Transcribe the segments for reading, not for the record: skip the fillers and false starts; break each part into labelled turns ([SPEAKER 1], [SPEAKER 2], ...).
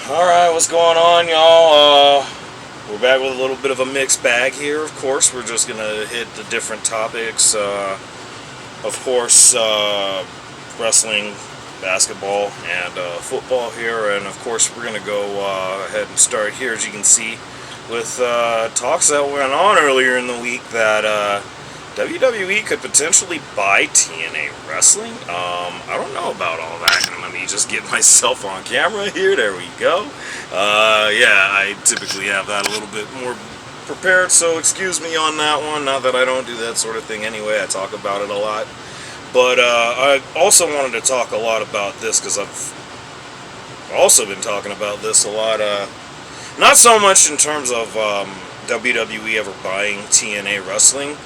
[SPEAKER 1] Alright, what's going on, y'all? We're back with a little bit of a mixed bag here. Of course, we're just going to hit the different topics. Of course, wrestling, basketball, and football here. And of course, we're going to go ahead and start here, as you can see, with talks that went on earlier in the week that WWE could potentially buy TNA Wrestling. I don't know about all that. Let me just get myself on camera here. There we go. Yeah, I typically have that a little bit more prepared, so excuse me on that one. Not that I don't do that sort of thing anyway. I talk about it a lot. But I also wanted to talk a lot about this because I've also been talking about this a lot. Not so much in terms of WWE ever buying TNA Wrestling,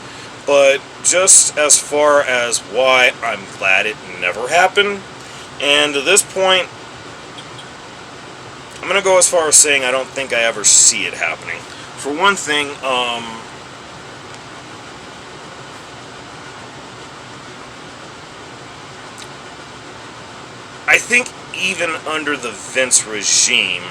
[SPEAKER 1] but just as far as why I'm glad it never happened. And to this point, I'm going to go as far as saying I don't think I ever see it happening. For one thing, I think even under the Vince regime,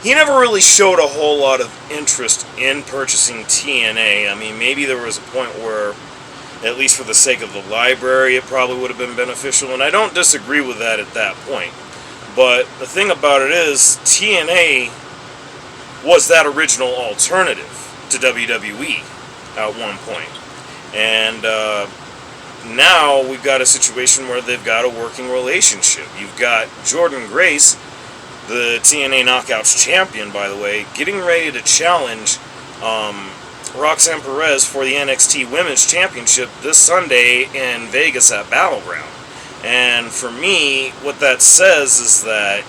[SPEAKER 1] he never really showed a whole lot of interest in purchasing TNA. I mean, maybe there was a point where, at least for the sake of the library, it probably would have been beneficial, and I don't disagree with that at that point. But the thing about it is, TNA was that original alternative to WWE at one point. And now we've got a situation where they've got a working relationship. You've got Jordynne Grace, the TNA Knockouts champion, by the way, getting ready to challenge Roxanne Perez for the NXT Women's Championship this Sunday in Vegas at Battleground. And for me, what that says is that,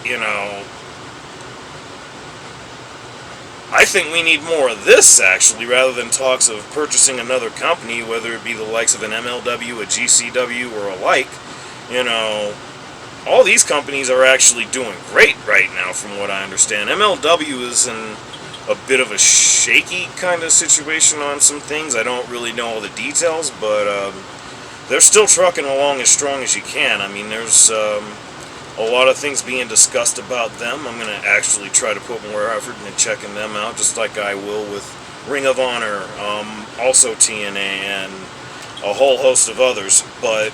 [SPEAKER 1] I think we need more of this, actually, rather than talks of purchasing another company, whether it be the likes of an MLW, a GCW, or alike. All these companies are actually doing great right now, from what I understand. MLW is in a bit of a shaky kind of situation on some things. I don't really know all the details, but they're still trucking along as strong as you can. I mean, there's a lot of things being discussed about them. I'm going to actually try to put more effort into checking them out, just like I will with Ring of Honor, also TNA, and a whole host of others. But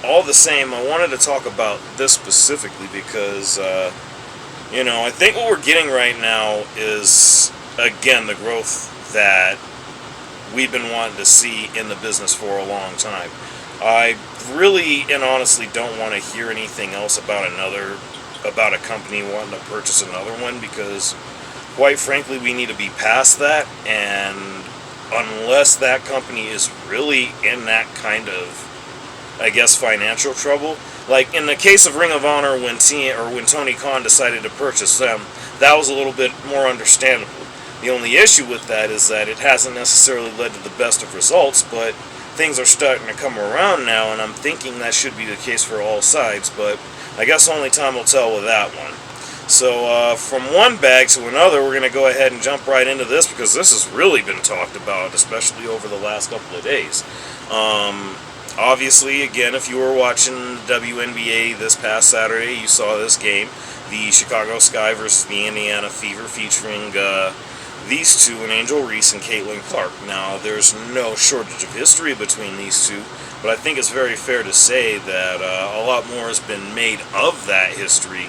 [SPEAKER 1] all the same, I wanted to talk about this specifically because, I think what we're getting right now is, again, the growth that we've been wanting to see in the business for a long time. I really and honestly don't want to hear anything else about a company wanting to purchase another one, because, quite frankly, we need to be past that, and unless that company is really in that kind of, I guess, financial trouble. Like in the case of Ring of Honor, when Tony Khan decided to purchase them, that was a little bit more understandable. The only issue with that is that it hasn't necessarily led to the best of results, but things are starting to come around now, and I'm thinking that should be the case for all sides, but I guess only time will tell with that one. So from one bag to another, we're going to go ahead and jump right into this, because this has really been talked about, especially over the last couple of days. Obviously, again, if you were watching WNBA this past Saturday, you saw this game, the Chicago Sky versus the Indiana Fever, featuring these two, and Angel Reese and Caitlin Clark. Now, there's no shortage of history between these two, but I think it's very fair to say that a lot more has been made of that history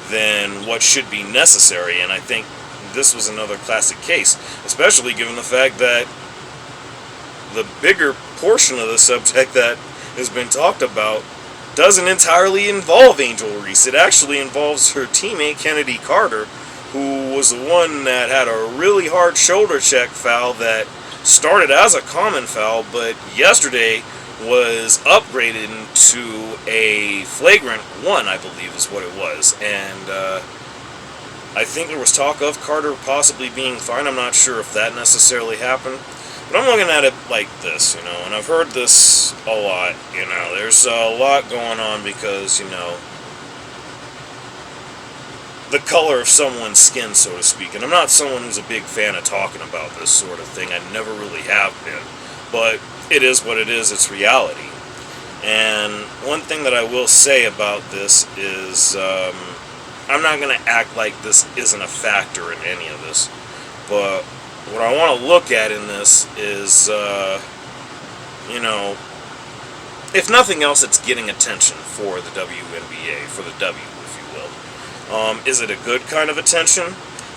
[SPEAKER 1] than what should be necessary, and I think this was another classic case, especially given the fact that the bigger portion of the subject that has been talked about doesn't entirely involve Angel Reese. It actually involves her teammate Kennedy Carter, who was the one that had a really hard shoulder check foul that started as a common foul, but yesterday was upgraded to a flagrant one, I believe is what it was. And I think there was talk of Carter possibly being fined. I'm not sure if that necessarily happened. But I'm looking at it like this, and I've heard this a lot, there's a lot going on because, the color of someone's skin, so to speak. And I'm not someone who's a big fan of talking about this sort of thing. I never really have been. But it is what it is. It's reality. And one thing that I will say about this is I'm not going to act like this isn't a factor in any of this. But what I want to look at in this is, you know, if nothing else, it's getting attention for the WNBA, for the W, if you will. Is it a good kind of attention?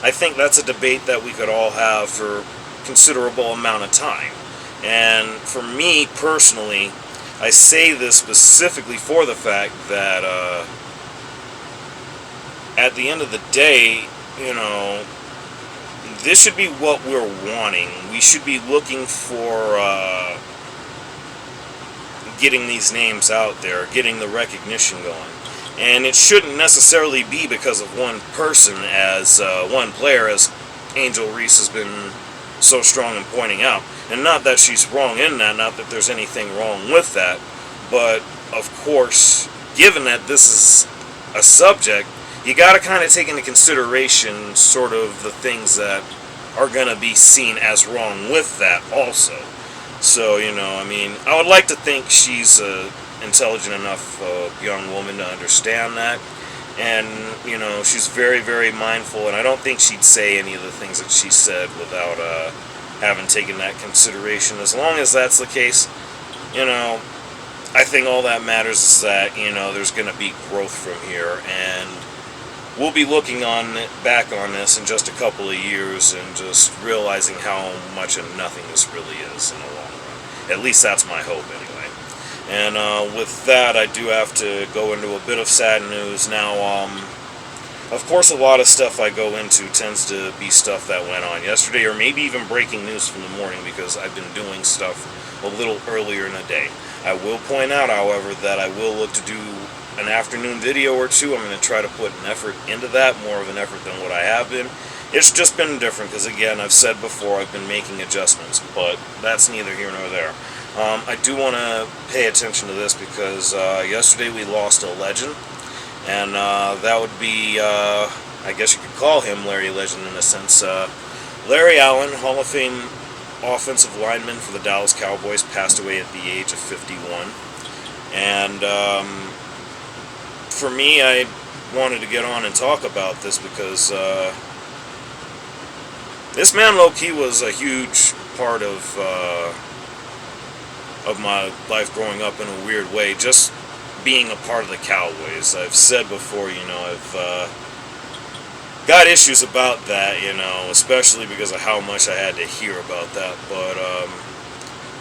[SPEAKER 1] I think that's a debate that we could all have for a considerable amount of time. And for me personally, I say this specifically for the fact that at the end of the day, you know, this should be what we're wanting. We should be looking for getting these names out there, getting the recognition going. And it shouldn't necessarily be because of one person, as one player, as Angel Reese has been so strong in pointing out. And not that she's wrong in that, not that there's anything wrong with that, but of course, given that this is a subject, you got to kind of take into consideration sort of the things that are going to be seen as wrong with that also. So, you know, I mean, I would like to think she's an intelligent enough young woman to understand that. And, you know, she's very, very mindful, and I don't think she'd say any of the things that she said without having taken that consideration. As long as that's the case, you know, I think all that matters is that, you know, there's going to be growth from here, and we'll be looking back on this in just a couple of years and just realizing how much of nothing this really is in the long run. At least that's my hope, anyway. And with that, I do have to go into a bit of sad news now. Of course, a lot of stuff I go into tends to be stuff that went on yesterday, or maybe even breaking news from the morning, because I've been doing stuff a little earlier in the day. I will point out, however, that I will look to do an afternoon video or two. I'm going to try to put an effort into that, more of an effort than what I have been. It's just been different, because again, I've said before, I've been making adjustments, but that's neither here nor there. I do want to pay attention to this because yesterday we lost a legend, and that would be, I guess you could call him Larry Legend in a sense. Larry Allen, Hall of Fame offensive lineman for the Dallas Cowboys, passed away at the age of 51. And for me, I wanted to get on and talk about this because this man low-key was a huge part of my life growing up in a weird way, just being a part of the Cowboys. I've said before, you know, I've got issues about that, you know, especially because of how much I had to hear about that, but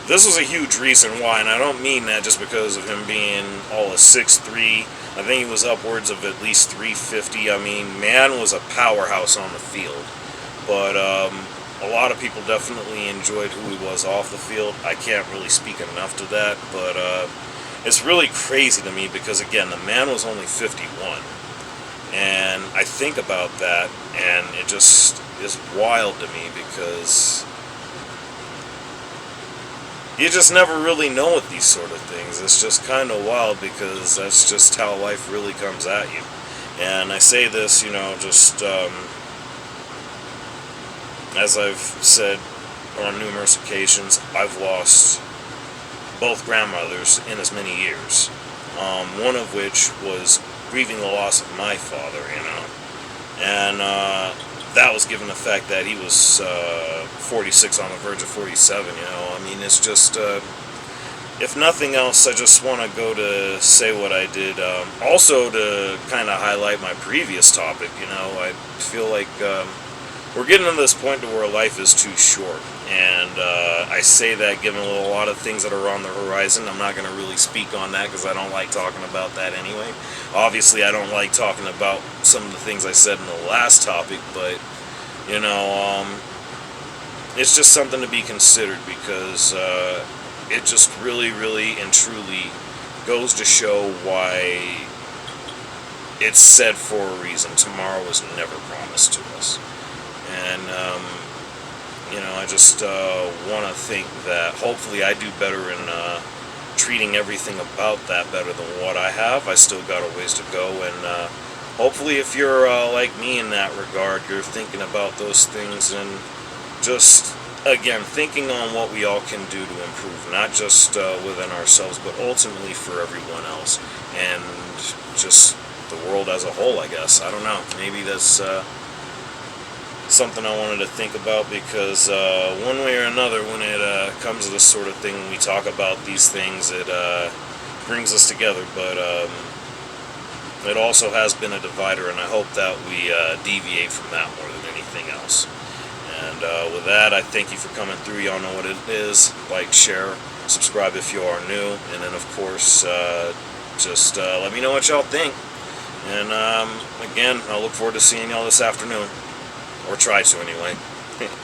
[SPEAKER 1] this was a huge reason why, and I don't mean that just because of him being all of 6'3". I think he was upwards of at least 350. I mean, man was a powerhouse on the field, but a lot of people definitely enjoyed who he was off the field. I can't really speak enough to that, but it's really crazy to me because, again, the man was only 51. And I think about that, and it just is wild to me because you just never really know with these sort of things. It's just kind of wild because that's just how life really comes at you. And I say this, you know, just as I've said on numerous occasions, I've lost both grandmothers in as many years. One of which was grieving the loss of my father, you know. And that was given the fact that he was 46 on the verge of 47, you know. I mean, it's just, if nothing else, I just want to go to say what I did. Also to kind of highlight my previous topic, you know, I feel like we're getting to this point to where life is too short. And I say that given a lot of things that are on the horizon. I'm not going to really speak on that because I don't like talking about that anyway. Obviously, I don't like talking about some of the things I said in the last topic, but, you know, it's just something to be considered because it just really, really and truly goes to show why it's said for a reason. Tomorrow was never promised to us. And, you know, I just want to think that hopefully I do better in treating everything about that better than what I have. I still got a ways to go, and hopefully if you're like me in that regard, you're thinking about those things and just again, thinking on what we all can do to improve, not just within ourselves, but ultimately for everyone else, and just the world as a whole, I guess. I don't know. Maybe that's something I wanted to think about, because one way or another, when it comes to this sort of thing, when we talk about these things, it brings us together, but it also has been a divider, and I hope that we deviate from that more than anything else. And with that, I thank you for coming through. Y'all know what it is. Like, share, subscribe if you are new, and then of course, just let me know what y'all think. And again, I look forward to seeing y'all this afternoon, or try to anyway.